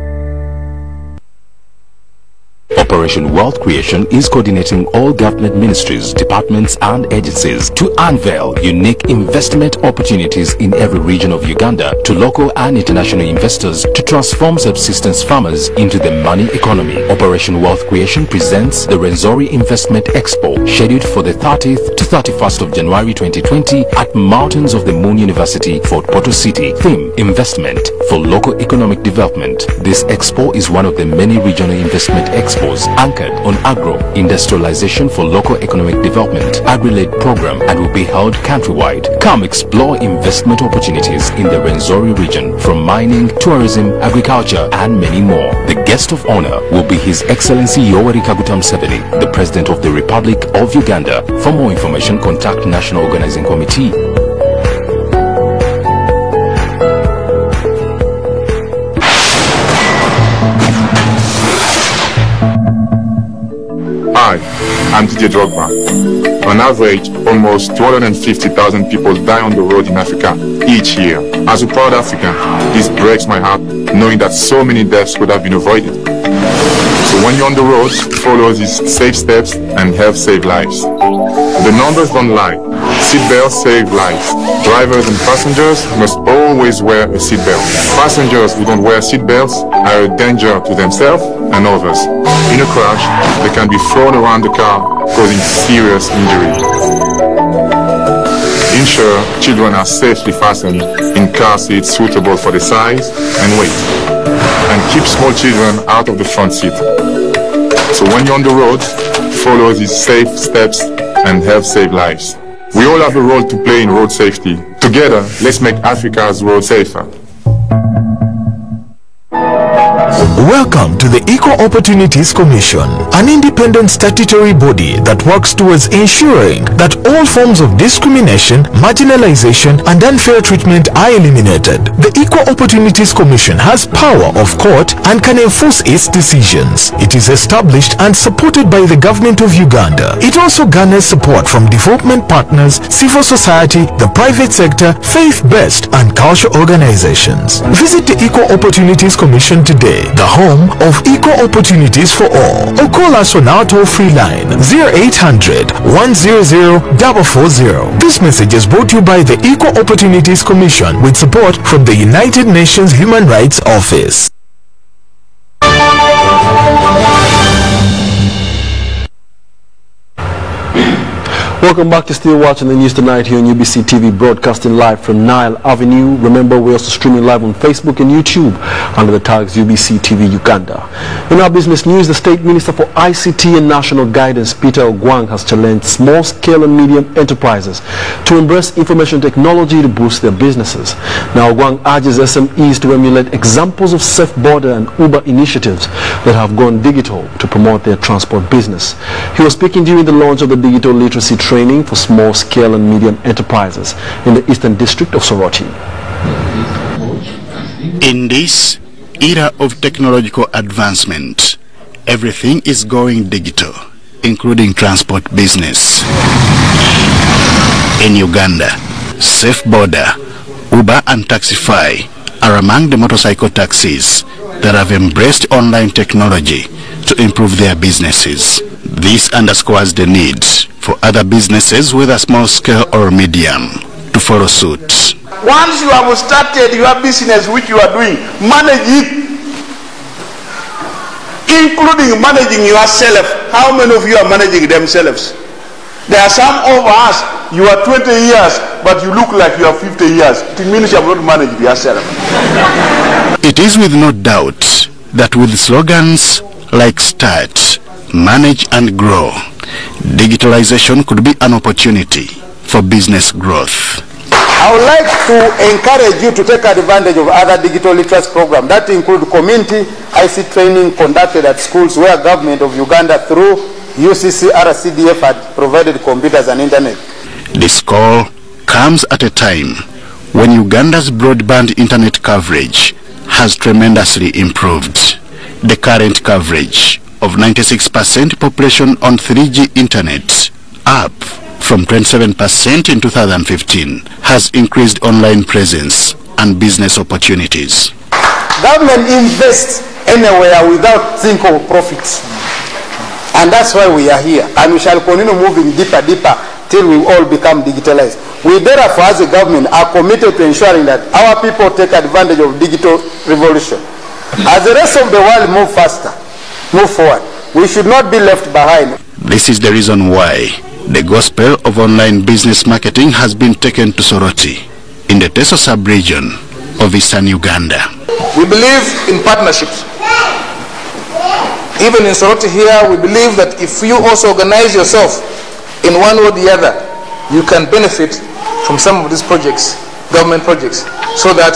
Operation Wealth Creation is coordinating all government ministries, departments and agencies to unveil unique investment opportunities in every region of Uganda to local and international investors to transform subsistence farmers into the money economy. Operation Wealth Creation presents the Renzori Investment Expo, scheduled for the 30th to 31st of January 2020 at Mountains of the Moon University, Fort Portal City. Theme: Investment for Local Economic Development. This expo is one of the many regional investment expos anchored on agro-industrialization for local economic development, agri-led program, and will be held countrywide. Come explore investment opportunities in the Renzori region, from mining, tourism, agriculture, and many more. The guest of honor will be His Excellency Yoweri Kaguta Museveni, the President of the Republic of Uganda. For more information, contact National Organizing Committee. Hi, I'm Didier Drogba. On average, almost 250,000 people die on the road in Africa each year. As a proud African, this breaks my heart knowing that so many deaths could have been avoided. So when you're on the road, follow these safe steps and help save lives. The numbers don't lie. Seatbelts save lives. Drivers and passengers must always wear a seatbelt. Passengers who don't wear seatbelts are a danger to themselves and others. In a crash, they can be thrown around the car, causing serious injury. Ensure children are safely fastened in car seats suitable for the size and weight. And keep small children out of the front seat. So when you're on the road, follow these safe steps and help save lives. We all have a role to play in road safety. Together, let's make Africa's road safer. Welcome to the Equal Opportunities Commission, an independent statutory body that works towards ensuring that all forms of discrimination, marginalization, and unfair treatment are eliminated. The Equal Opportunities Commission has power of court and can enforce its decisions. It is established and supported by the government of Uganda. It also garners support from development partners, civil society, the private sector, faith-based, and cultural organizations. Visit the Equal Opportunities Commission today, the home of equal opportunities for all, or call us on our toll-free line 0800 100 440. This message is brought to you by the Equal Opportunities Commission with support from the United Nations Human Rights Office. Welcome back to Still Watching the News Tonight here on UBC TV, broadcasting live from Nile Avenue. Remember, we're also streaming live on Facebook and YouTube under the tags UBC TV Uganda. In our business news, the State Minister for ICT and National Guidance, Peter Ogwang, has challenged small-scale and medium enterprises to embrace information technology to boost their businesses. Now, Ogwang urges SMEs to emulate examples of Safe Border and Uber initiatives that have gone digital to promote their transport business. He was speaking during the launch of the digital literacy training for small-scale and medium enterprises in the Eastern District of Soroti. In this era of technological advancement, everything is going digital, including transport business. In Uganda, Safe Border, Uber and Taxify are among the motorcycle taxis that have embraced online technology to improve their businesses. This underscores the need for other businesses, whether small scale or medium, to follow suit. Once you have started your business which you are doing, manage it, including managing yourself. How many of you are managing themselves? There are some of us, you are 20 years, but you look like you are 50 years. It means you have not managed yourself. It is with no doubt that with slogans like start, manage and grow, digitalization could be an opportunity for business growth. I would like to encourage you to take advantage of other digital literacy programs that include community IC training conducted at schools where government of Uganda through UCC RCDF had provided computers and internet. This call comes at a time when Uganda's broadband internet coverage has tremendously improved. The current coverage of 96% population on 3G internet, up from 27% in 2015, has increased online presence and business opportunities. Government invests anywhere without thinking of profits. And that's why we are here. And we shall continue moving deeper till we all become digitalized. We therefore, as a government, are committed to ensuring that our people take advantage of digital revolution. As the rest of the world move faster, move forward, we should not be left behind. This is the reason why the gospel of online business marketing has been taken to Soroti, in the Teso sub-region of eastern Uganda. We believe in partnerships. Even in Soroti here, we believe that if you also organize yourself in one or the other, you can benefit from some of these projects, government projects, so that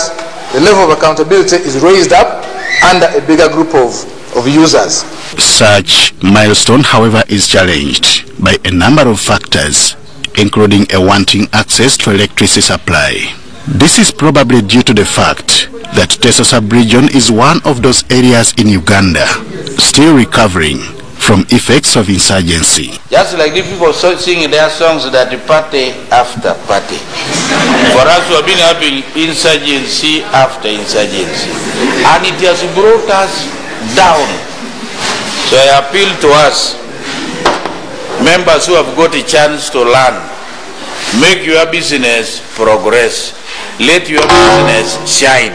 the level of accountability is raised up under a bigger group of users. Such milestone, however, is challenged by a number of factors, including a wanting access to electricity supply. This is probably due to the fact that Teso sub-region is one of those areas in Uganda still recovering from effects of insurgency. Just like the people singing their songs that the party after party. For us, we have been having insurgency after insurgency. And it has brought us down. So I appeal to us, members who have got a chance to learn, make your business progress. Let your business shine.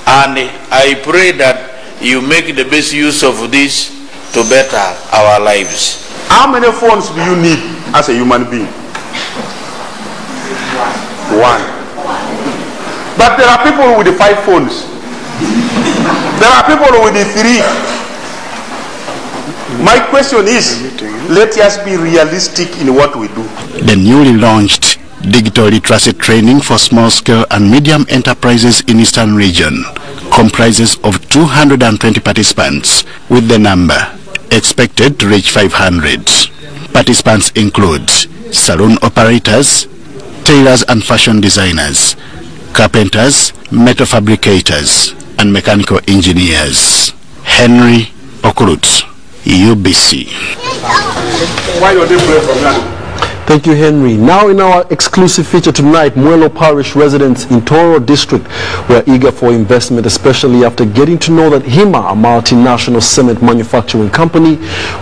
And I pray that you make the best use of this to better our lives. How many phones do you need as a human being? One. But there are people with the 5 phones. There are people with the 3. My question is, let us be realistic in what we do. The newly launched digital literacy training for small-scale and medium enterprises in Eastern Region comprises of 220 participants, with the number expected to reach 500. Participants include salon operators, tailors and fashion designers, carpenters, metal fabricators, and mechanical engineers. Henry Okurut, UBC. Why don't they play from now? Thank you, Henry. Now in our exclusive feature tonight, Mwelo Parish residents in Toro District were eager for investment, especially after getting to know that HIMA, a multinational cement manufacturing company,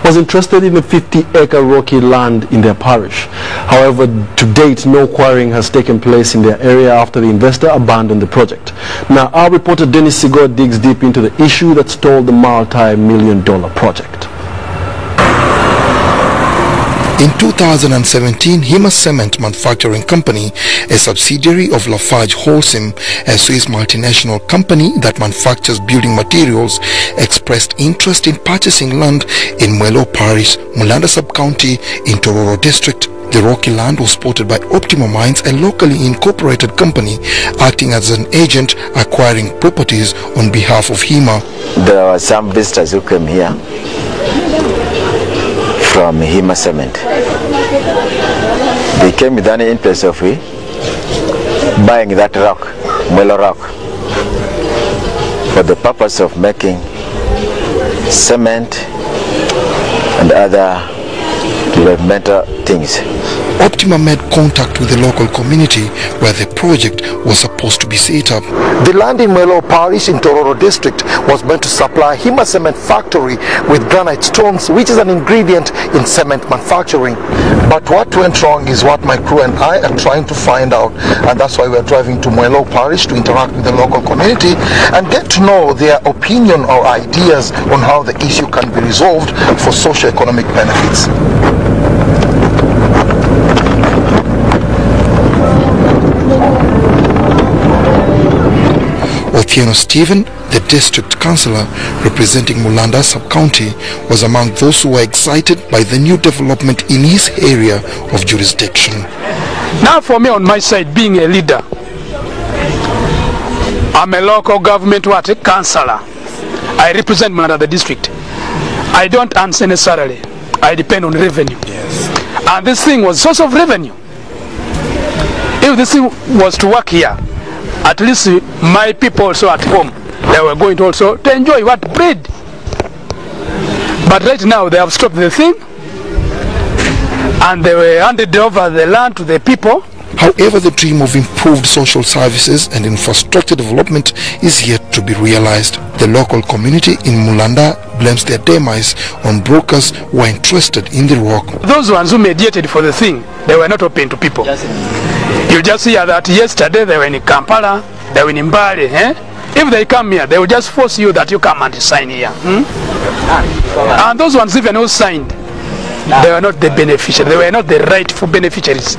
was interested in a 50-acre rocky land in their parish. However, to date, no quarrying has taken place in their area after the investor abandoned the project. Now, our reporter Dennis Sigor digs deep into the issue that stalled the multi-million-dollar project. In 2017, Hima Cement Manufacturing Company, a subsidiary of Lafarge Holcim, a Swiss multinational company that manufactures building materials, expressed interest in purchasing land in Mwelo Parish, Mulanda Sub-County in Tororo District. The rocky land was spotted by Optima Mines, a locally incorporated company acting as an agent acquiring properties on behalf of HIMA. There were some visitors who came here from HIMA Cement. They came with an interest of buying that rock, Mwelo rock, for the purpose of making cement and other developmental things. Optima made contact with the local community where the project was supposed to be set up. The land in Mwelo Parish in Tororo district was meant to supply Hima Cement Factory with granite stones, which is an ingredient in cement manufacturing. But what went wrong is what my crew and I are trying to find out, and that's why we are driving to Mwelo Parish to interact with the local community and get to know their opinion or ideas on how the issue can be resolved for socio-economic benefits. Otieno Stephen, the district councillor representing Mulanda sub-county, was among those who were excited by the new development in his area of jurisdiction. Now for me on my side, being a leader, I'm a local government councillor. I represent Mulanda the district. I don't earn any salary. I depend on revenue. Yes. And this thing was source of revenue. If this thing was to work here, at least my people also at home, they were going to also to enjoy what bread. But right now they have stopped the thing and they were handed over the land to the people. However, the dream of improved social services and infrastructure development is yet to be realized. The local community in Mulanda blames their demise on brokers who are interested in the rock. Those ones who mediated for the thing, they were not open to people. You just hear that yesterday they were in Kampala, they were in Mbale. If they come here, they will just force you that you come and sign here. And those ones even who signed, they were not the beneficiaries, they were not the rightful beneficiaries.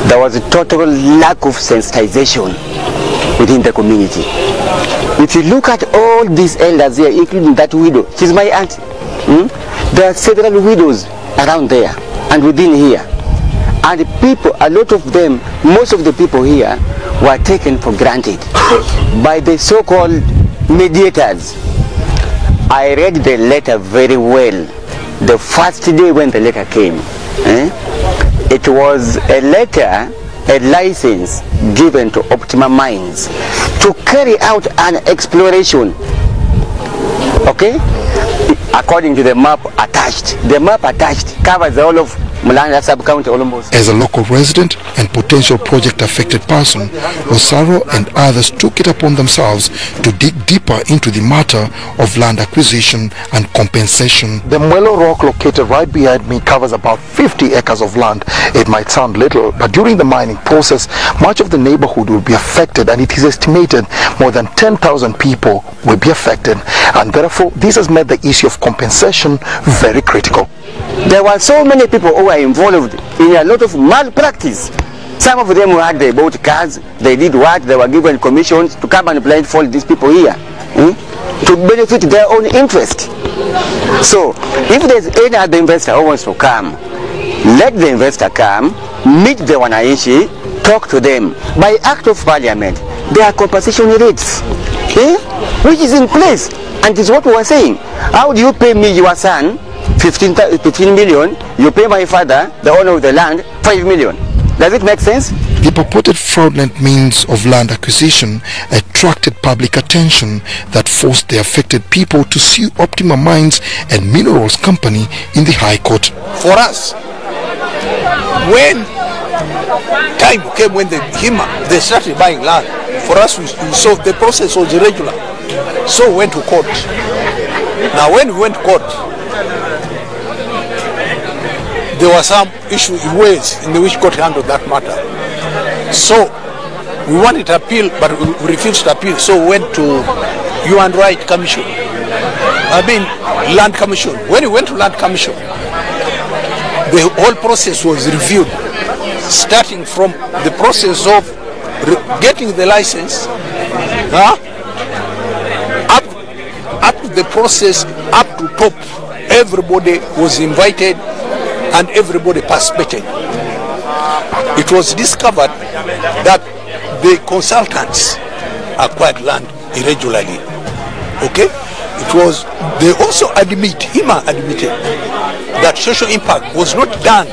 There was a total lack of sensitization within the community. If you look at all these elders here, including that widow, she's my aunt. There are several widows around there and within here. And the people, a lot of them, most of the people here were taken for granted by the so-called mediators. I read the letter very well the first day when the letter came. It was a letter, a license given to Optima Mines to carry out an exploration, okay, according to the map attached. The map attached covers all of Mulanda sub-county almost. As a local resident and potential project-affected person, Osaro and others took it upon themselves to dig deeper into the matter of land acquisition and compensation. The Mwelo rock located right behind me covers about 50 acres of land. It might sound little, but during the mining process, much of the neighborhood will be affected, and it is estimated more than 10,000 people will be affected. And therefore, this has made the issue of compensation very critical. There were so many people who were involved in a lot of malpractice. Some of them they bought cars, they did what, they were given commissions to come and blindfold these people here to benefit their own interest. So if there's any other investor who wants to come, let the investor come, meet the wananchi, talk to them. By act of parliament, there are compensation rates, which is in place, and is what we were saying. How do you pay me, your son, 15 million, you pay my father, the owner of the land, 5 million. Does it make sense? The purported fraudulent means of land acquisition attracted public attention that forced the affected people to sue Optima Mines and Minerals Company in the High Court. For us, when time came when they started buying land, for us we saw the process was irregular. So we went to court. Now when we went to court, there were some ways in which court handled that matter. So we wanted to appeal, but we refused to appeal. So we went to Human Rights Commission. Land Commission. When we went to Land Commission, the whole process was reviewed, starting from the process of getting the license, up to the process, up to top. Everybody was invited and everybody participated. It was discovered that the consultants acquired land irregularly. Okay? They also Hima admitted that social impact was not done.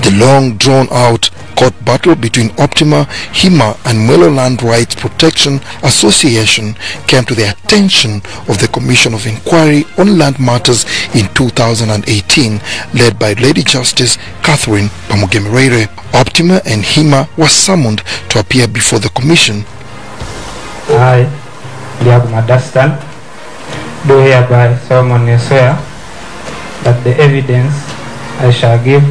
The long drawn out court battle between Optima, HIMA and Mwelo Land Rights Protection Association came to the attention of the Commission of Inquiry on Land Matters in 2018, led by Lady Justice Catherine Pamugemerere. Optima and HIMA were summoned to appear before the commission. I, Liaguma Dastan, do hereby solemnly swear that the evidence I shall give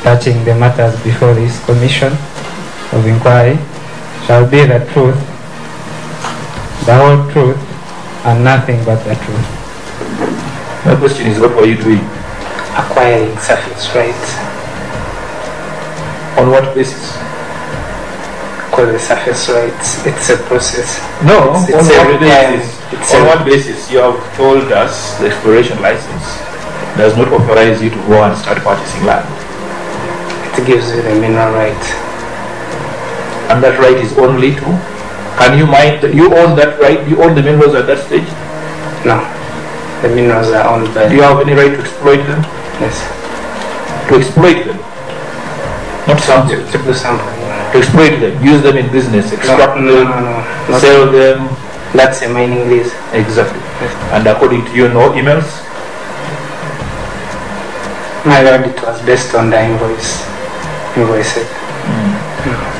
touching the matters before this commission of inquiry shall be the truth, the whole truth, and nothing but the truth. My question is, what were you doing? Acquiring surface rights. On what basis? Because the surface rights, it's a process. No, it's on what basis? On a- what basis? You have told us the exploration license does not authorize you to go and start purchasing land. It gives you the mineral right. And that right is only to? Can you mine? You own that right? You own the minerals at that stage? No. The minerals are owned by... Do you have any right to exploit them? Yes. To exploit them? Not sample. To do something. To exploit them, use them in business, extract them, sell them. That's a mining lease. Exactly. And according to you, no emails? My lord, it was based on the invoices.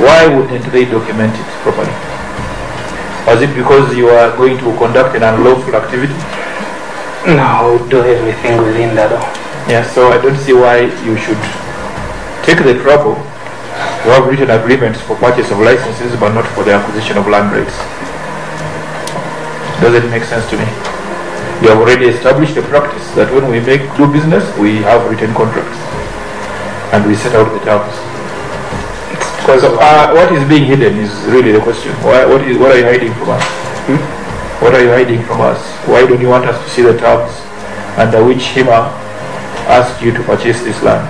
Why wouldn't they document it properly? Was it because you are going to conduct an unlawful activity? No, we do everything within the law. Yeah, so I don't see why you should take the trouble to have written agreements for purchase of licenses but not for the acquisition of land rights. Doesn't make sense to me. We have already established a practice that when we do business, we have written contracts and we set out the terms. Because what is being hidden is really the question. What are you hiding from us? What are you hiding from us? Why don't you want us to see the terms under which HIMA asked you to purchase this land?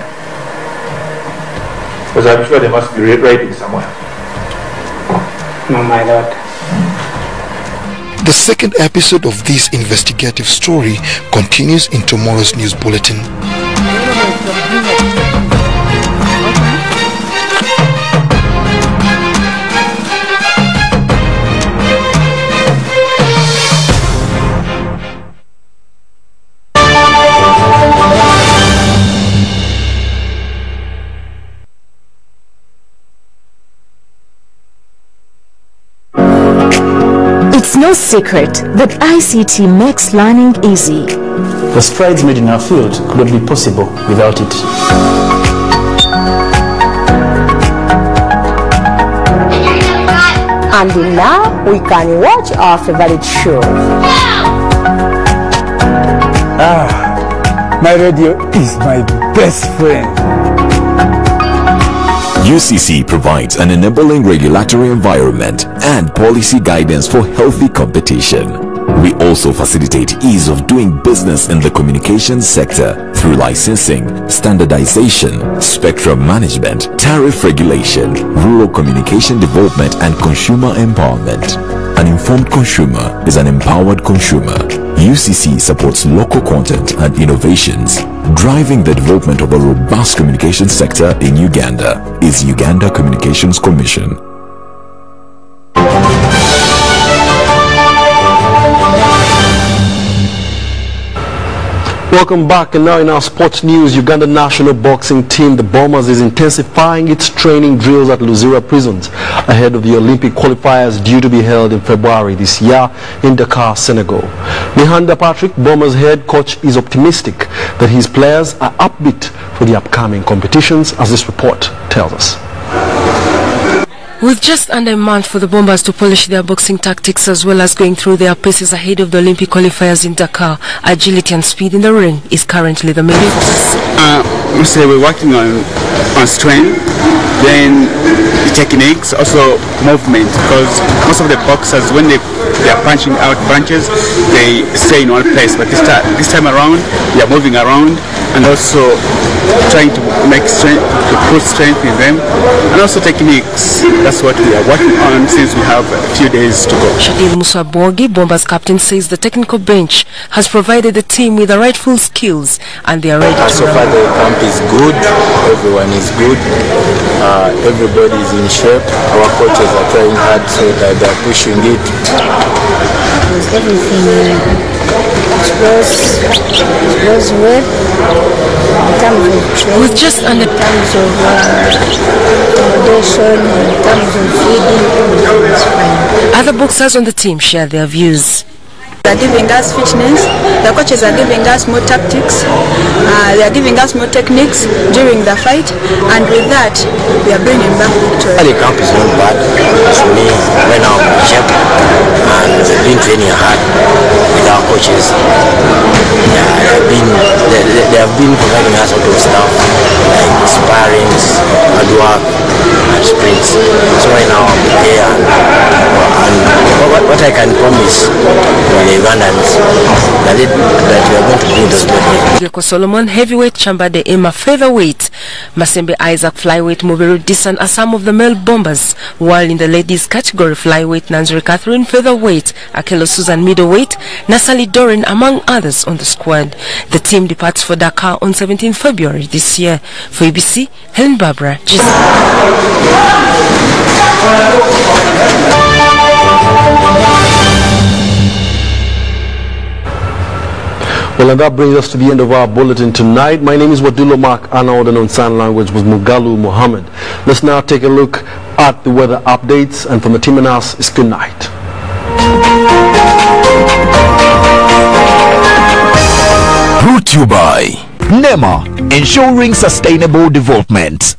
Because I'm sure they must be writing somewhere. No, my lord. The second episode of this investigative story continues in tomorrow's news bulletin. It's no secret that ICT makes learning easy. The strides made in our field could not be possible without it. And now we can watch our favorite show. My radio is my best friend. UCC provides an enabling regulatory environment and policy guidance for healthy competition. We also facilitate ease of doing business in the communications sector through licensing, standardization, spectrum management, tariff regulation, rural communication development, and consumer empowerment. An informed consumer is an empowered consumer. UCC supports local content and innovations. Driving the development of a robust communication sector in Uganda is Uganda Communications Commission. Welcome back, and now in our sports news, Uganda national boxing team, the Bombers, is intensifying its training drills at Luzira prisons ahead of the Olympic qualifiers due to be held in February this year in Dakar, Senegal. Mihanda Patrick, Bombers head coach, is optimistic that his players are upbeat for the upcoming competitions, as this report tells us. With just under a month for the Bombers to polish their boxing tactics as well as going through their paces ahead of the Olympic qualifiers in Dakar, agility and speed in the ring is currently the main focus. Mostly we're working on strength, then the techniques, also movement, because most of the boxers, when they are punching out punches, they stay in one place, but this time around, they are moving around, and also trying to make strength, to put strength in them, and also techniques. That's what we are working on since we have a few days to go. Shadil Musa Borgi, Bombers captain, says the technical bench has provided the team with the rightful skills and they are ready to so far the camp is good, everyone is good, everybody is in shape, our coaches are trying hard so that they are pushing it. Everything was well in terms of training, with just under in terms of accommodation, in terms of feeding, everything was fine. Other boxers on the team share their views. They are giving us fitness, the coaches are giving us more tactics, they are giving us more techniques during the fight, and with that, we are bringing back victory. The camp is not bad. For me, right now I'm in shape, and we've been training hard with our coaches. They have been providing us a lot of stuff, like sparrings, hard work, and sprints. So right now I'm there, and what I can promise the Ugandans that we are going to bring those bodies. Yoko Solomon, heavyweight, Chambade Emma, featherweight, Masembe Isaac, flyweight, Muberu Disan are some of the male bombers, while in the ladies category, flyweight, Nanzuri Catherine, featherweight, Akelo Susan, middleweight, Nasali Doran, among others on the squad. The team departs for Dakar on 17 February this year. For UBC, Helen Barbara, Well, and that brings us to the end of our bulletin tonight. My name is Wadulo Mark Arnold, and on sign language was Mugalu Mohammed. Let's now take a look at the weather updates, and from the team and us, it's good night. Brought to you by NEMA, ensuring sustainable development.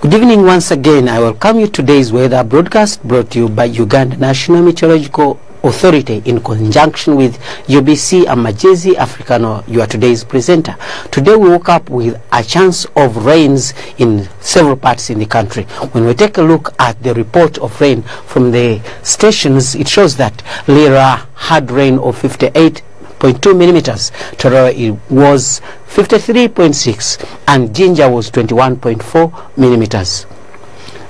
Good evening once again. I welcome you to today's weather broadcast brought to you by Uganda National Meteorological Authority in conjunction with UBC and Majezi Africano, you are today's presenter. Today we woke up with a chance of rains in several parts in the country. When we take a look at the report of rain from the stations, it shows that Lira had rain of 58.2 millimeters, Tororo was 53.6, and Jinja was 21.4 millimeters.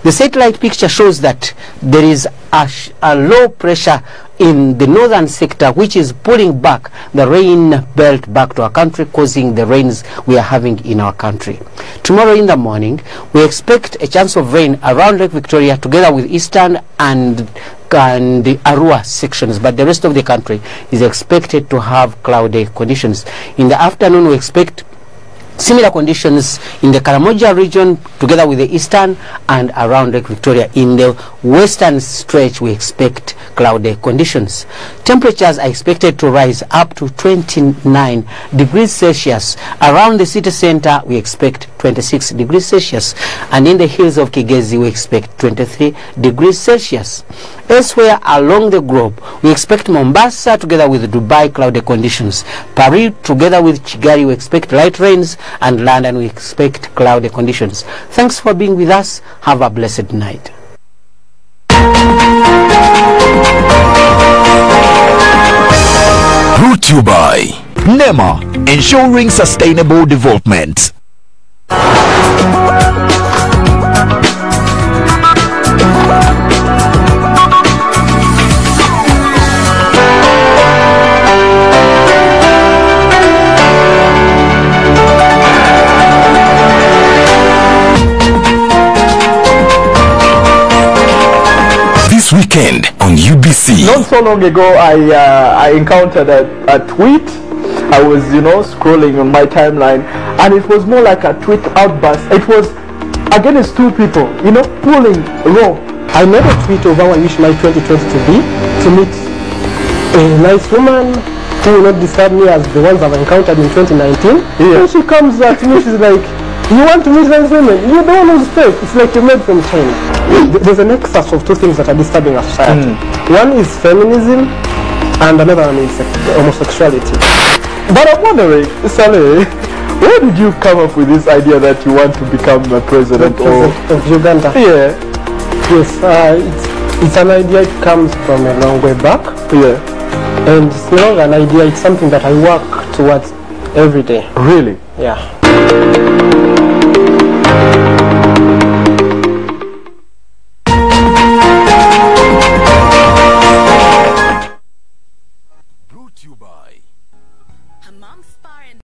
The satellite picture shows that there is a low pressure in the northern sector which is pulling back the rain belt back to our country, causing the rains we are having in our country. Tomorrow in the morning we expect a chance of rain around Lake Victoria together with eastern and the Arua sections, but the rest of the country is expected to have cloudy conditions. In the afternoon we expect similar conditions in the Karamoja region together with the eastern and around Lake Victoria. In the western stretch we expect cloudy conditions. Temperatures are expected to rise up to 29 degrees Celsius. Around the city center we expect 26 degrees Celsius, and in the hills of Kigezi we expect 23 degrees Celsius. Elsewhere along the globe we expect Mombasa together with Dubai cloudy conditions. Paris together with Kigali we expect light rains, and London we expect cloudy conditions. Thanks for being with us. Have a blessed night. Brought to you by NEMA, ensuring sustainable development. This weekend on UBC. Not so long ago, I encountered a tweet. I was, scrolling on my timeline, and it was more like a tweet outburst. It was against two people, pulling raw. I made a tweet of how I wish my 2020 to be, to meet a nice woman who will not disturb me as the ones I've encountered in 2019. Yeah. And she comes at me, she's like, you want to meet nice women? You're the one who's fake. It's like you're made from China. There's a nexus of two things that are disturbing our society. One is feminism, and another one is homosexuality. But I'm wondering, Saleh, where did you come up with this idea that you want to become a president of Uganda? Yeah. Yes, it's an idea. It comes from a long way back. Yeah. And it's no longer an idea. It's something that I work towards every day. Really?